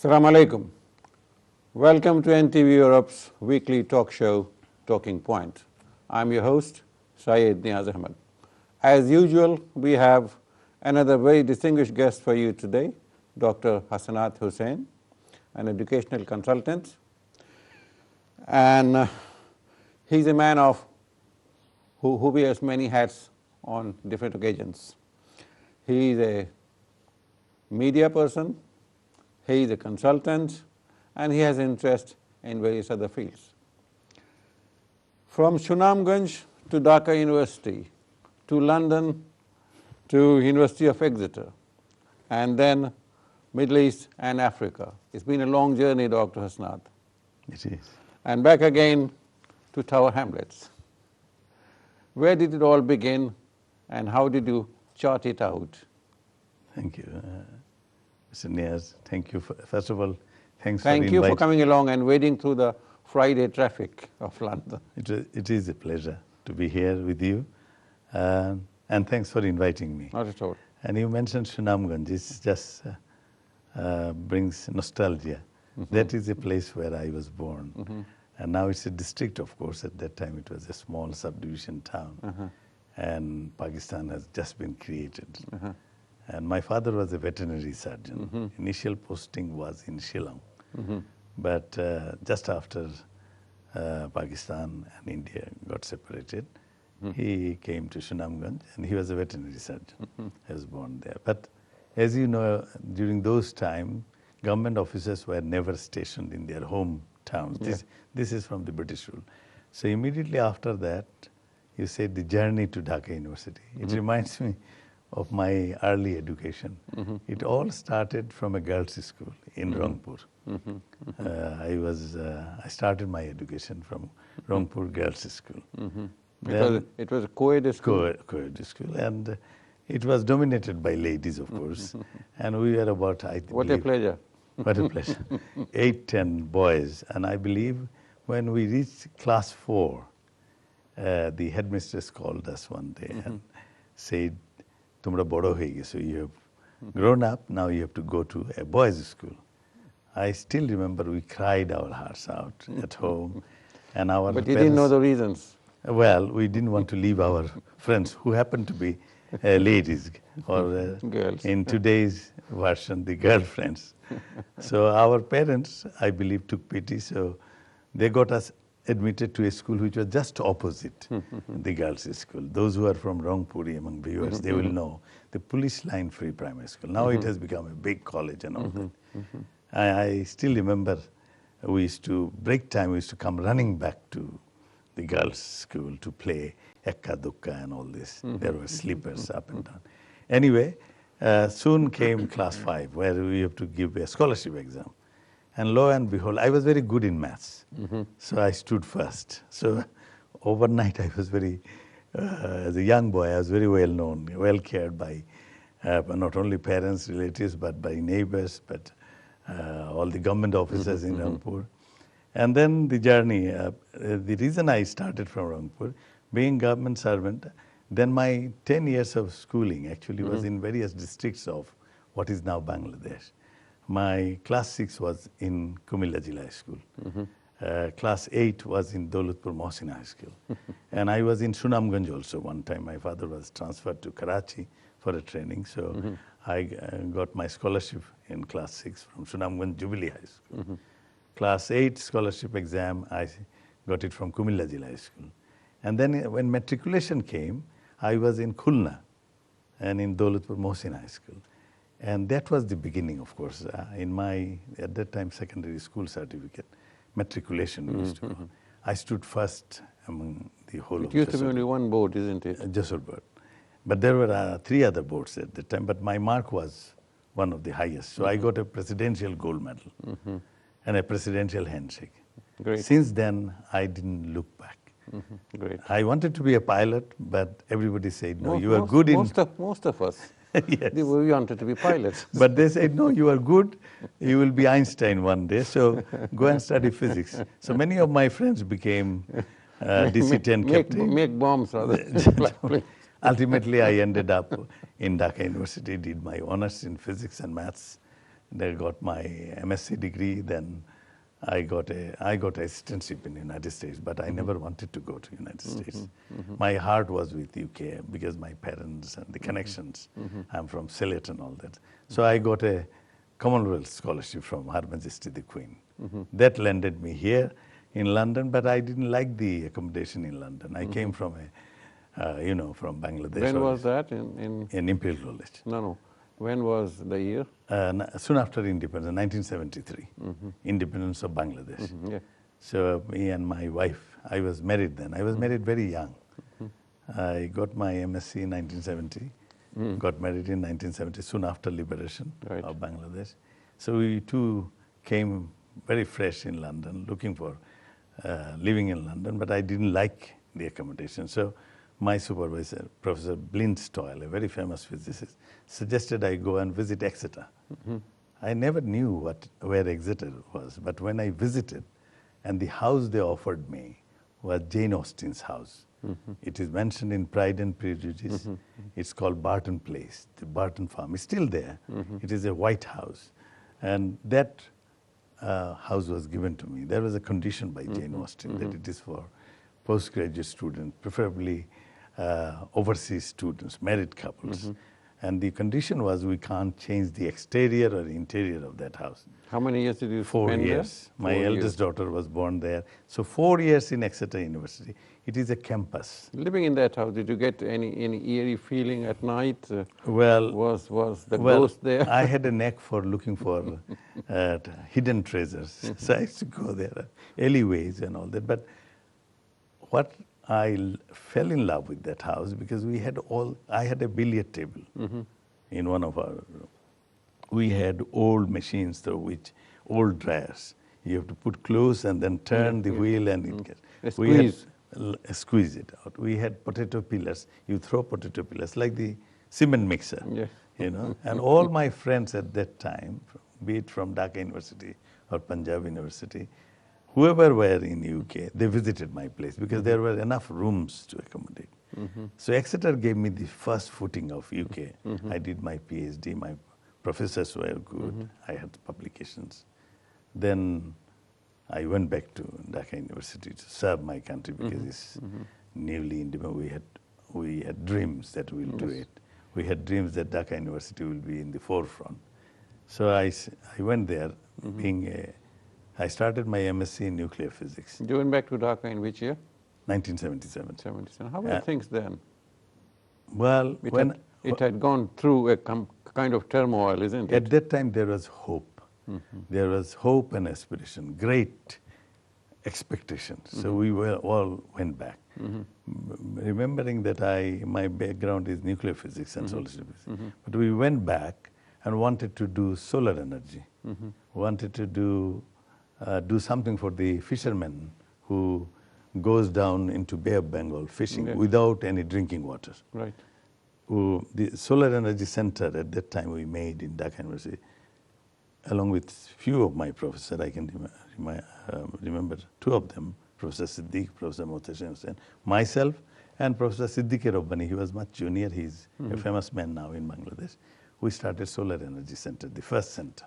Assalamu alaikum. Welcome to NTV Europe's weekly talk show, Talking Point. I'm your host, Syed Neaz Ahmed. As usual, we have another very distinguished guest for you today, Dr. Hasanat Hosain, an educational consultant. And he's a man who wears many hats on different occasions. He is a media person, he is a consultant, and he has interest in various other fields. From Sunamganj to Dhaka University, to London, to University of Exeter, and then Middle East and Africa. It's been a long journey, Dr. Hasnat. It is. And back again to Tower Hamlets. Where did it all begin, and how did you chart it out? Thank you. Mr. Neaz, thank you. First of all, Thank you for coming along and wading through the Friday traffic of London. It is a pleasure to be here with you, and thanks for inviting me. Not at all. And you mentioned Sunamganj. This just brings nostalgia. That is a place where I was born. And now it's a district, of course. At that time, it was a small subdivision town. And Pakistan has just been created. And my father was a veterinary surgeon. Initial posting was in Shillong. But just after Pakistan and India got separated, he came to Sunamganj, and he was a veterinary surgeon. He was born there. But as you know, during those times, government officers were never stationed in their hometowns. This is from the British rule. So immediately after that, you said the journey to Dhaka University. It reminds me of my early education. It all started from a girls' school in Rangpur. I started my education from Rangpur Girls' School. It was a co-ed school? Co-ed school, and it was dominated by ladies, of course. And we were about, What a pleasure. What a pleasure. 8, 10 boys. And I believe when we reached class 4, the headmistress called us one day and said, "Tumra bodo hoye gecho, you have grown up, now you have to go to a boys' school." I still remember we cried our hearts out at home. And our But you didn't know the reasons. Well, we didn't want to leave our friends who happened to be ladies, or girls. In today's version, the girlfriends. So our parents, I believe, took pity. So they got us admitted to a school which was just opposite the girls' school. Those who are from Rangpuri among viewers, they will know the Police Line Free Primary School. Now it has become a big college and all that. I still remember we used to, break time, we used to come running back to the girls' school to play Ekka Dukka and all this. There were sleepers up and down. Anyway, soon came class 5, where we have to give a scholarship exam. And lo and behold, I was very good in maths. So I stood first. So overnight I was very, as a young boy, I was very well known, well cared by not only parents, relatives, but by neighbors, but all the government officers in Rangpur. And then the journey, the reason I started from Rangpur, being government servant, then my 10 years of schooling actually was in various districts of what is now Bangladesh. My class 6 was in Kumilla Jila School. Class 8 was in Daulatpur Mohsin High School. And I was in Sunamganj also one time. My father was transferred to Karachi for a training. So I got my scholarship in class 6 from Sunamganj Jubilee High School. Class 8 scholarship exam, I got it from Kumilla Jila High School. And then when matriculation came, I was in Khulna and in Daulatpur Mohsin High School. And that was the beginning, of course. In my, at that time, secondary school certificate, matriculation we used to call. I stood first among the whole of It used to be only one board, isn't it? Jessore board. But there were 3 other boards at the time, but my mark was one of the highest. So I got a presidential gold medal and a presidential handshake. Great. Since then, I didn't look back. Great. I wanted to be a pilot, but everybody said, no, you are good in... Most of us. Yes. We wanted to be pilots. But they said, no, you are good, you will be Einstein one day, so go and study physics. So many of my friends became DC-10 captain. Make bombs rather. Ultimately, I ended up in Dhaka University, did my honors in physics and maths, Then got my MSc degree. Then I got a assistantship in the United States, but I never wanted to go to United States. My heart was with UK because my parents and the connections. I'm from Sylhet and all that. So I got a Commonwealth scholarship from Her Majesty the Queen. That landed me here in London, but I didn't like the accommodation in London. I came from from Bangladesh. When was that? In Imperial College. No. When was the year? Soon after independence, 1973, independence of Bangladesh. Yeah. So me and my wife, I was married then. I was married very young. I got my MSc in 1970, got married in 1970, soon after liberation of Bangladesh. So we two came very fresh in London, looking for living in London, but I didn't like the accommodation. So my supervisor, Professor Blindstoyle, a very famous physicist, suggested I go and visit Exeter. I never knew where Exeter was, but when I visited, and the house they offered me was Jane Austen's house. It is mentioned in Pride and Prejudice. It's called Barton Place, the Barton Farm. It's still there. It is a white house. And that house was given to me. There was a condition by Jane Austen that it is for postgraduate students, preferably overseas students, married couples. And the condition was we can't change the exterior or interior of that house. How many years did you spend 4 years. there? My eldest daughter was born there. So 4 years in Exeter University. It is a campus. Living in that house, did you get any eerie feeling at night? Well, was the ghost there? I had a knack for looking for hidden treasures. So I used to go there, alleyways and all that. But what I fell in love with that house because I had a billiard table in one of our, we had old machines through which, old dryers. You have to put clothes and then turn the wheel and it gets, squeeze it out. We had potato peelers. You throw potato peelers like the cement mixer, and all my friends at that time, be it from Dhaka University or Punjab University, whoever were in UK, they visited my place because there were enough rooms to accommodate. So Exeter gave me the first footing of UK. I did my PhD, my professors were good, I had publications. Then I went back to Dhaka University to serve my country because it's newly independent. We had dreams that we'll do it. We had dreams that Dhaka University will be in the forefront. So I went there I started my MSc in nuclear physics. You went back to Dhaka in which year? 1977. 77. How were things then? Well, it had gone through a kind of turmoil, isn't it? At that time, there was hope. There was hope and aspiration, great expectations. So we all went back. Remembering that my background is nuclear physics and solid state physics. But we went back and wanted to do solar energy. Wanted to do something for the fishermen who goes down into Bay of Bengal fishing without any drinking water. Right. The Solar Energy Center at that time we made in Dhaka University, along with few of my professors, I can remember two of them, Professor Siddiq, Professor Hosain, myself, and Professor Siddiq Rabbani. He was much junior. He's a famous man now in Bangladesh. We started Solar Energy Center, the first center.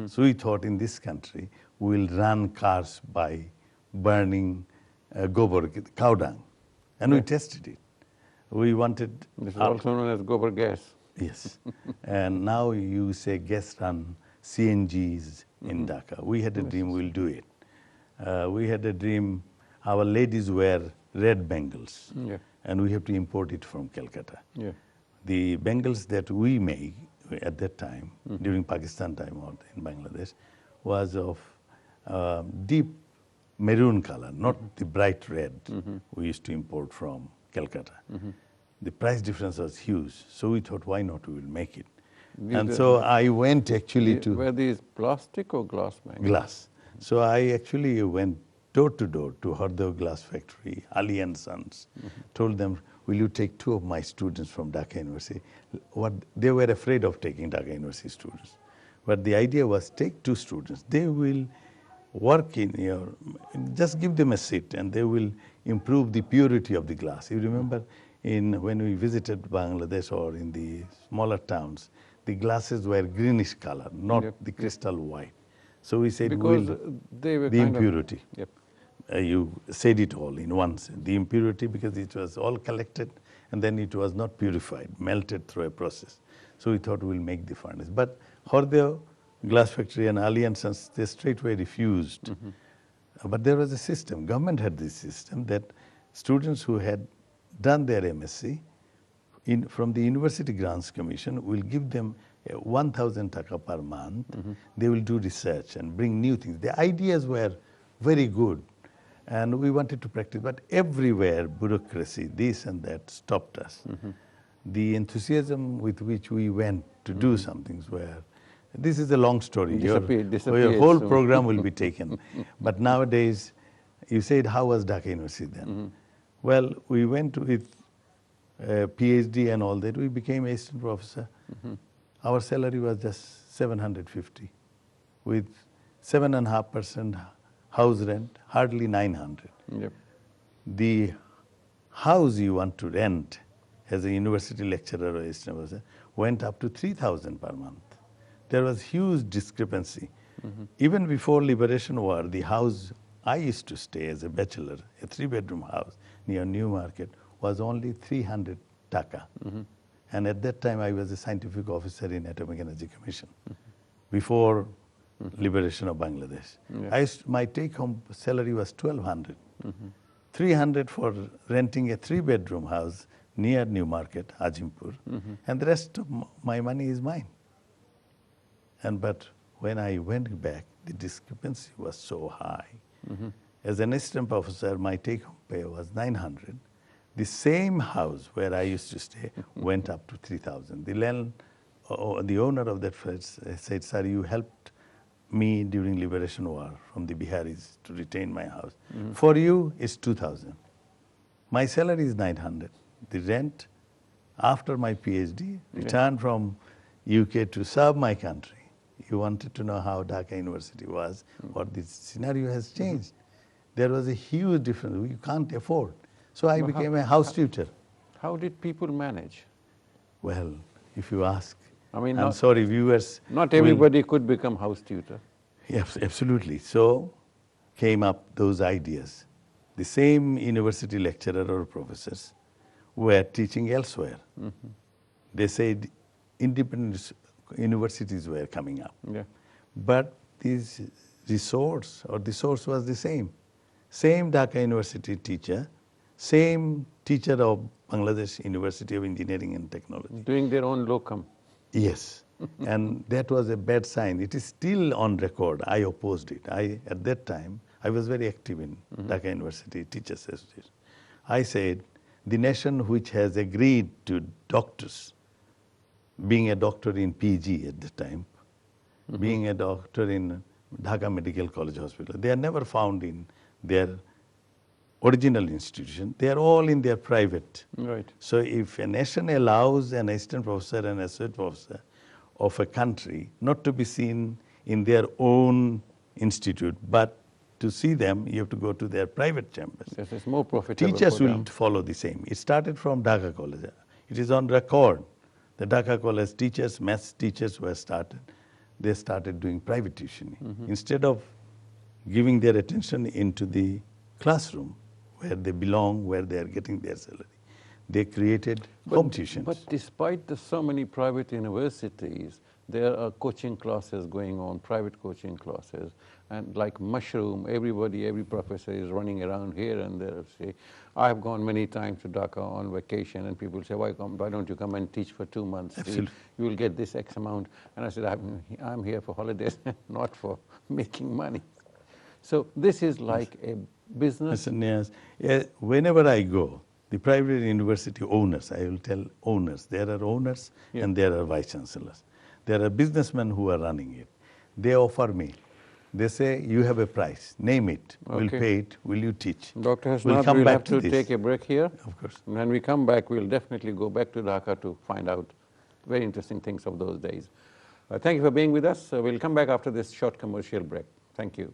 So we thought in this country, we'll run cars by burning gobar, cow dung. And we tested it. We wanted... This is also known as gobar gas. Yes. And now you say gas-run CNGs in Dhaka. We had a dream, we'll do it. We had a dream, our ladies wear red bangles. And we have to import it from Calcutta. The bangles that we make at that time, during Pakistan time or in Bangladesh, was of deep maroon color, not the bright red we used to import from Calcutta. The price difference was huge, so we thought, why not, we will make it. And so I went actually to... Were these plastic or glass bangles? Glass. So I actually went door to door to Hardev Glass Factory, Ali and Sons, told them, will you take two of my students from Dhaka University? They were afraid of taking Dhaka University students. But the idea was, take two students. They will work in your... Just give them a seat and they will improve the purity of the glass. You remember when we visited Bangladesh or in the smaller towns, the glasses were greenish color, not Yep. the crystal white. So we said, Because we'll, they were the kind impurity. of... Yep. You said it all in one sense. The impurity, because it was all collected and then it was not purified, melted through a process. So we thought we'll make the furnace. But Hordeo Glass Factory and Ali and Sons, they straightway refused. But there was a system, government had this system that students who had done their MSc from the University Grants Commission will give them 1,000 taka per month. They will do research and bring new things. The ideas were very good and we wanted to practice, but everywhere bureaucracy, this and that stopped us. The enthusiasm with which we went to do some things were, this is a long story. Your whole soon. program will be taken. But nowadays, you said, how was Dhaka University then? Well, we went with PhD and all that. We became assistant professor. Our salary was just 750 with 7.5% house rent, hardly 900. Yep. The house you want to rent as a university lecturer or assistant professor went up to 3,000 per month. There was huge discrepancy. Even before Liberation War, the house I used to stay as a bachelor, a 3-bedroom house near New Market, was only 300 taka. And at that time, I was a scientific officer in Atomic Energy Commission before liberation of Bangladesh. Yeah. My take-home salary was 1,200. 300 for renting a 3-bedroom house near New Market, Ajimpur, and the rest of my money is mine. But when I went back, the discrepancy was so high. As an assistant professor, my take-home pay was 900. The same house where I used to stay went up to 3,000. The owner of that flat said, sir, you helped me during Liberation War from the Biharis to retain my house. For you, it's 2,000. My salary is 900. The rent, after my PhD, returned from UK to serve my country. You wanted to know how Dhaka University was, or the scenario has changed. There was a huge difference. You can't afford. So I became a house tutor. How did people manage? Well, if you ask, I mean, I'm sorry, viewers. Not everybody could become house tutor. Yes, absolutely. So came up those ideas. The same university lecturer or professors were teaching elsewhere. They said independent universities were coming up. Yeah. But this resource or the source was the same. Same Dhaka University teacher, same teacher of Bangladesh University of Engineering and Technology. Doing their own locum. Yes. And that was a bad sign. It is still on record. I opposed it. At that time, I was very active in Dhaka University Teachers Association. I said, the nation which has agreed to doctors, being a doctor in PG at the time, being a doctor in Dhaka Medical College Hospital, they are never found in their original institution. They are all in their private. Right. So if a nation allows an assistant professor and associate professor of a country not to be seen in their own institute, but to see them, you have to go to their private chambers. Yes, it's more profitable. Teachers will follow the same. It started from Dhaka College. It is on record. The Dhaka College teachers, maths teachers were started. They started doing private tuition. Instead of giving their attention into the classroom where they belong, where they are getting their salary, they created home tuitions. But despite so many private universities, there are coaching classes going on, private coaching classes, and like mushroom, every professor is running around here and there. Say, I have gone many times to Dhaka on vacation, and people say, why don't you come and teach for 2 months? Absolutely. You will get this X amount. And I said, I'm here for holidays, not for making money. So this is like a business. Yes. Whenever I go, the private university owners, I will tell owners, there are owners and there are vice chancellors. There are businessmen who are running it. They offer me. They say, you have a price, name it, we'll pay it, will you teach? Dr. Hasnat, we'll have to take a break here. Of course. When we come back, we'll definitely go back to Dhaka to find out very interesting things of those days. Thank you for being with us. We'll come back after this short commercial break. Thank you.